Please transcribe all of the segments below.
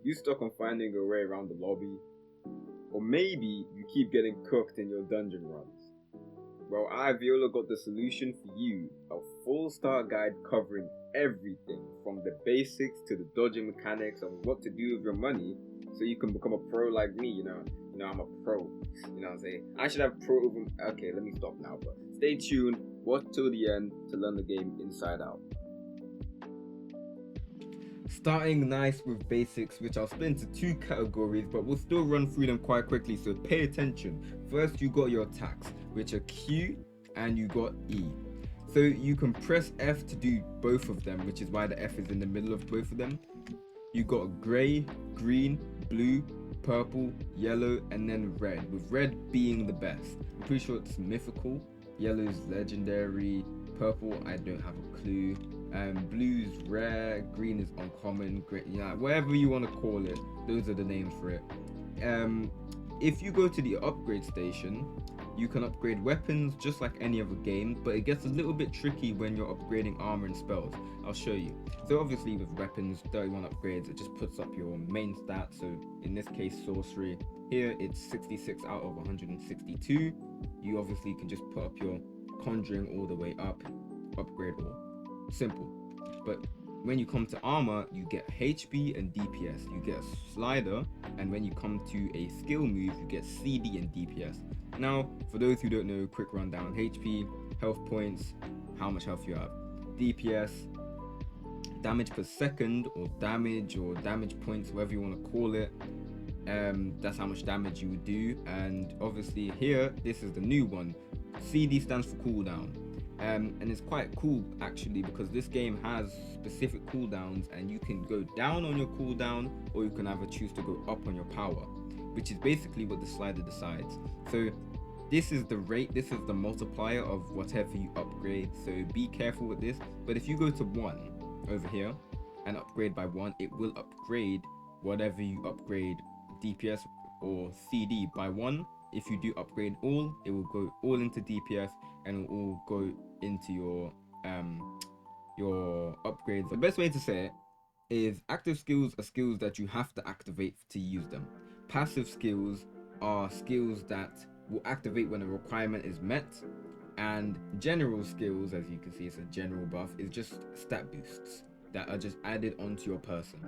You stuck on finding your way around the lobby? Or maybe you keep getting cooked in your dungeon runs? Well, I, Viola, got the solution for you. A full start guide covering everything from the basics to the dodging mechanics and what to do with your money so you can become a pro like me, I'm a pro. You know what I'm saying? I should have pro over. Okay, let me stop now, but stay tuned. Watch till the end to learn the game inside out. Starting nice with basics, which I'll split into two categories, but we'll still run through them quite quickly, so pay attention. First, you got your attacks, which are Q, and you got E. So you can press F to do both of them, which is why the F is in the middle of both of them. You got grey, green, blue, purple, yellow, and then red, with red being the best. I'm pretty sure it's mythical, yellow is legendary, purple I don't have a clue, blue's rare, green is uncommon, whatever you want to call it, those are the names for it. If you go to the upgrade station, you can upgrade weapons just like any other game, but it gets a little bit tricky when you're upgrading armor and spells. I'll show you. So obviously with weapons, 31 upgrades, it just puts up your main stats. So in this case, sorcery. Here it's 66 out of 162. You obviously can just put up your conjuring all the way up, upgrade all. Simple. But when you come to armor, you get HP and DPS. You get a slider, and when you come to a skill move, you get CD and DPS. Now, for those who don't know, quick rundown: HP, health points, how much health you have. DPS, damage per second, or damage points, whatever you want to call it. That's how much damage you would do. And obviously here, this is the new one. CD stands for cooldown. And it's quite cool actually, because this game has specific cooldowns, and you can go down on your cooldown, or you can either choose to go up on your power, which is basically what the slider decides. So this is the rate, this is the multiplier of whatever you upgrade, so be careful with this. But if you go to 1 over here and upgrade by 1, it will upgrade whatever you upgrade, DPS or CD, by 1. If you do upgrade all, it will go all into DPS, and it will all go into your upgrades. The best way to say it is active skills are skills that you have to activate to use them. Passive skills are skills that will activate when a requirement is met, and general skills, as you can see, it's a general buff, is just stat boosts that are just added onto your person.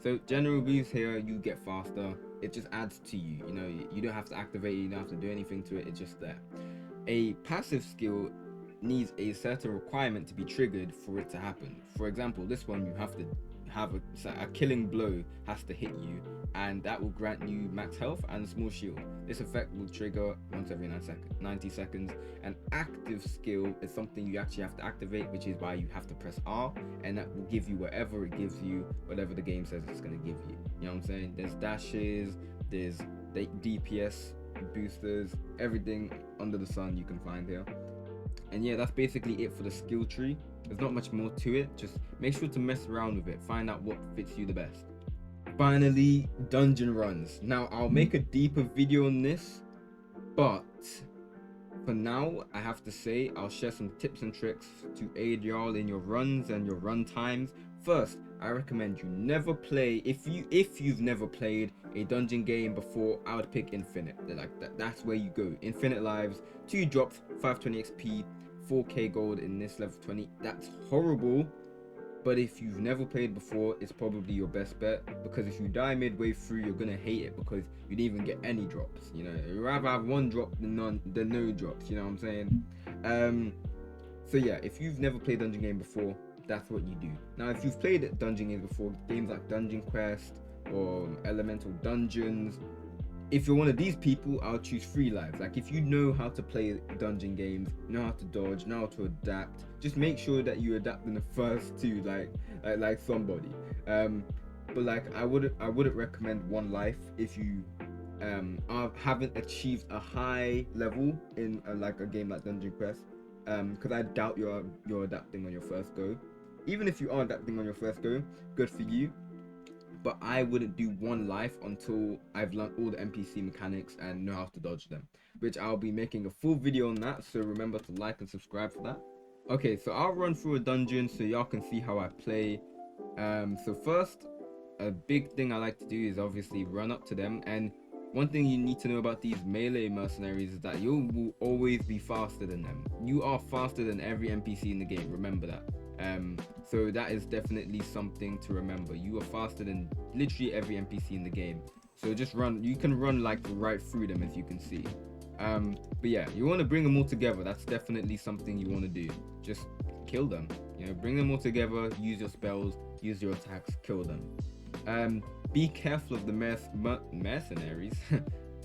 So general boost here, you get faster, it just adds to you, you don't have to activate it, you don't have to do anything to it, it's just there. A passive skill needs a certain requirement to be triggered for it to happen. For example, this one, you have to have a killing blow has to hit you, and that will grant you max health and small shield. This effect will trigger once every 90 seconds. An active skill is something you actually have to activate, which is why you have to press R, and that will give you whatever it gives you, whatever the game says it's going to give you. You know what I'm saying? There's dashes, there's DPS boosters, everything under the sun you can find here. And yeah, that's basically it for the skill tree. There's not much more to it, just make sure to mess around with it, find out what fits you the best. Finally, dungeon runs. Now, I'll make a deeper video on this, but for now, I have to say, I'll share some tips and tricks to aid y'all in your runs and your run times. First, I recommend you never play, if you've never played a dungeon game before, I would pick Infinite. That's where you go. Infinite lives, 2 drops, 520 XP, 4k gold in this level 20. That's horrible, but if you've never played before, it's probably your best bet, because if you die midway through, you're gonna hate it because you didn't even get any drops. You'd rather have 1 drop than no drops, you know what I'm saying? So yeah, if you've never played dungeon game before, that's what you do. Now, if you've played dungeon games before, games like Arcane Conquest or Elemental Dungeons, if you're one of these people, I'll choose free lives. Like, if you know how to play dungeon games, know how to dodge, know how to adapt, just make sure that you adapt in the first 2, like somebody. But like, I wouldn't recommend 1 life if you haven't achieved a high level in like a game like Dungeon Quest, because I doubt you're adapting on your first go. Even if you are adapting on your first go, good for you. But I wouldn't do 1 life until I've learned all the NPC mechanics and know how to dodge them, which I'll be making a full video on that, so remember to like and subscribe for that. Okay, so I'll run through a dungeon so y'all can see how I play. So first, a big thing I like to do is obviously run up to them. And one thing you need to know about these melee mercenaries is that you will always be faster than them. You are faster than every NPC in the game, remember that. So that is definitely something to remember. You are faster than literally every NPC in the game. So just run, you can run like right through them, as you can see. But yeah, you want to bring them all together. That's definitely something you want to do. Just kill them, you know, bring them all together, use your spells, use your attacks, kill them. Be careful of the mercenaries.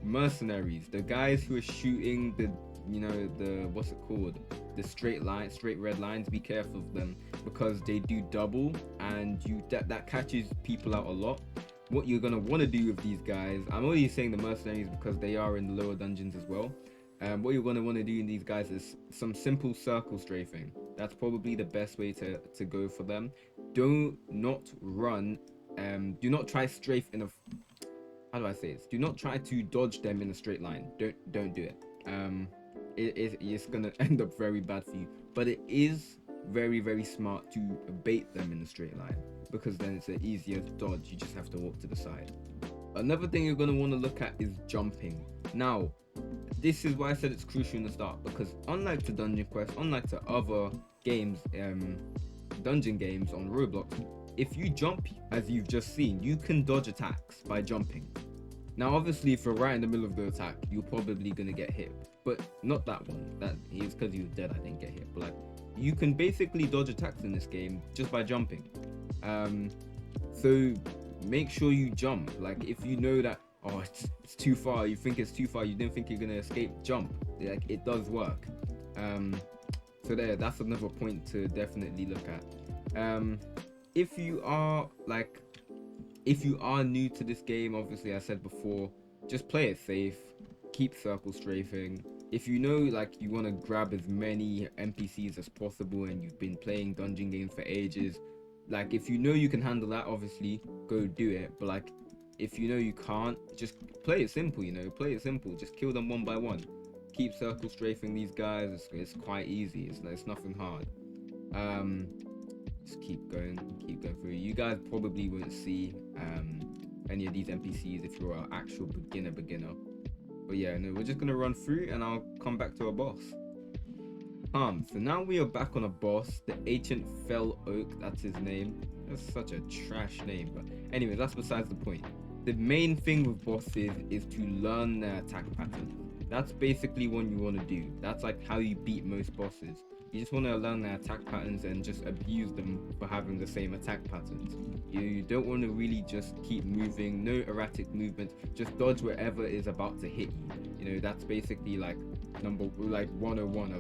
Mercenaries, the guys who are shooting the, you know, the, what's it called, the straight red lines. Be careful of them, because they do double, and that catches people out a lot. What you're gonna want to do with these guys, I'm only saying the mercenaries because they are in the lower dungeons as well. What you're gonna want to do in these guys is some simple circle strafing. That's probably the best way to go for them. Do not run. Do not try strafe in a, how do I say this? Do not try to dodge them in a straight line. Don't do it. It's gonna end up very bad for you. But it is very smart to bait them in a straight line, because then it's an easier dodge. You just have to walk to the side. Another thing you're going to want to look at is jumping. Now, this is why I said it's crucial in the start, because unlike the Dungeon Quest, unlike the other games, dungeon games on Roblox, if you jump, as you've just seen, you can dodge attacks by jumping. Now, obviously, if you're right in the middle of the attack, you're probably going to get hit, but not that one. That is because he was dead, I didn't get hit. But like, you can basically dodge attacks in this game just by jumping. So make sure you jump. Like, if you know that, oh, it's too far, you think it's too far, you don't think you're gonna escape, jump. Like, it does work. So that's another point to definitely look at. If you are new to this game, obviously I said before, just play it safe, keep circle strafing. If you know, like, you want to grab as many NPCs as possible and you've been playing dungeon games for ages, like, if you know you can handle that, obviously go do it. But like, if you know you can't, just play it simple, you know, play it simple. Just kill them one by one. Keep circle strafing these guys. It's quite easy. It's nothing hard. Just keep going through. You guys probably won't see any of these NPCs if you're an actual beginner. But yeah, no, we're just gonna run through and I'll come back to our boss. So now we are back on a boss, the Ancient Fell Oak, that's his name. That's such a trash name, but anyway, that's besides the point. The main thing with bosses is to learn their attack pattern. That's basically what you want to do. That's like how you beat most bosses. You just want to learn their attack patterns and just abuse them for having the same attack patterns. You don't want to really just keep moving, no erratic movement, just dodge whatever is about to hit you. You know, that's basically like 101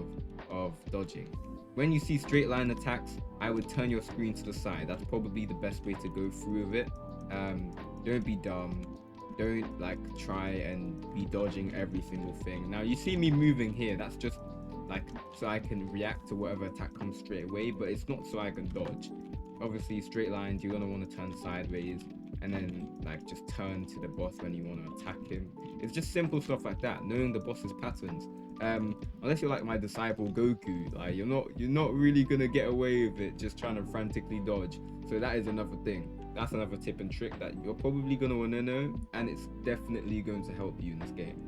of dodging. When you see straight line attacks, I would turn your screen to the side. That's probably the best way to go through with it. Don't be dumb. Don't like try and be dodging every single thing. Now you see me moving here, that's just like so I can react to whatever attack comes straight away, but it's not so I can dodge. Obviously straight lines, you're gonna want to turn sideways and then like just turn to the boss when you want to attack him. It's just simple stuff like that, knowing the boss's patterns. Unless you're like my disciple Goku, like you're not really gonna get away with it just trying to frantically dodge. So that is another thing. That's another tip and trick that you're probably gonna want to know, and it's definitely going to help you in this game.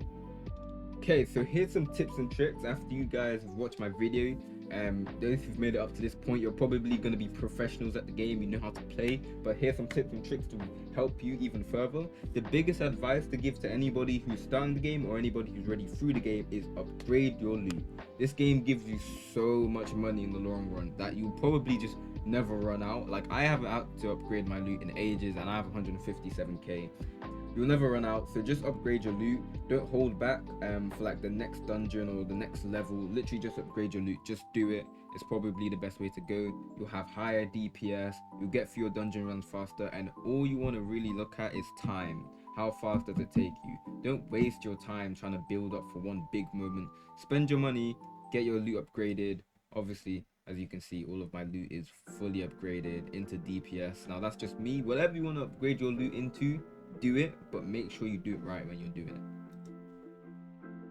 Okay, so here's some tips and tricks after you guys have watched my video. Those who've made it up to this point, you're probably going to be professionals at the game, you know how to play, but here's some tips and tricks to help you even further. The biggest advice to give to anybody who's starting the game or anybody who's already through the game is upgrade your loot. This game gives you so much money in the long run that you'll probably just never run out. Like, I haven't had to upgrade my loot in ages and I have 157k. You'll never run out, so just upgrade your loot. Don't hold back for like the next dungeon or the next level. Literally just upgrade your loot, just do it. It's probably the best way to go. You'll have higher DPS, you'll get through your dungeon runs faster, and all you want to really look at is time. How fast does it take you? Don't waste your time trying to build up for one big moment. Spend your money, get your loot upgraded. Obviously, as you can see, all of my loot is fully upgraded into DPS. Now that's just me. Whatever you want to upgrade your loot into, do it, but make sure you do it right when you're doing it.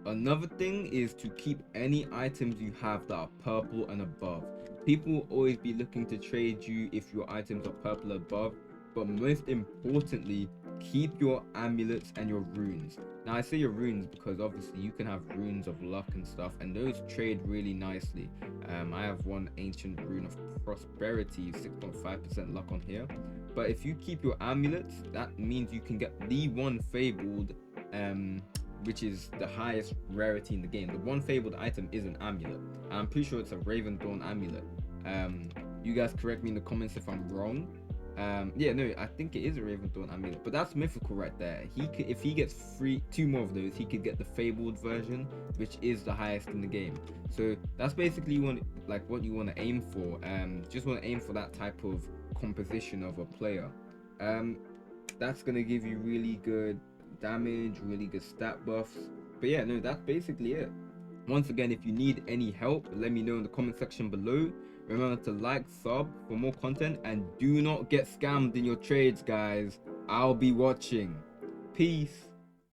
Another thing is to keep any items you have that are purple and above. People will always be looking to trade you if your items are purple above. but most importantly, keep your amulets and your runes. Now I say your runes because obviously you can have runes of luck and stuff, and those trade really nicely. I have one ancient rune of prosperity, 6.5% luck on here. But if you keep your amulets, that means you can get the one fabled, which is the highest rarity in the game. The one fabled item is an amulet, and I'm pretty sure it's a Raven Dawn amulet. You guys correct me in the comments if I'm wrong. Yeah, no, I think it is a Raven Dawn amulet, but that's mythical right there. He could, if he gets two more of those, he could get the fabled version, which is the highest in the game. So that's basically what you want to aim for. Just want to aim for that type of composition of a player. That's gonna give you really good damage, really good stat buffs. But yeah, no, that's basically it. Once again, if you need any help, let me know in the comment section below. Remember to like, sub for more content, and do not get scammed in your trades, guys. I'll be watching. Peace.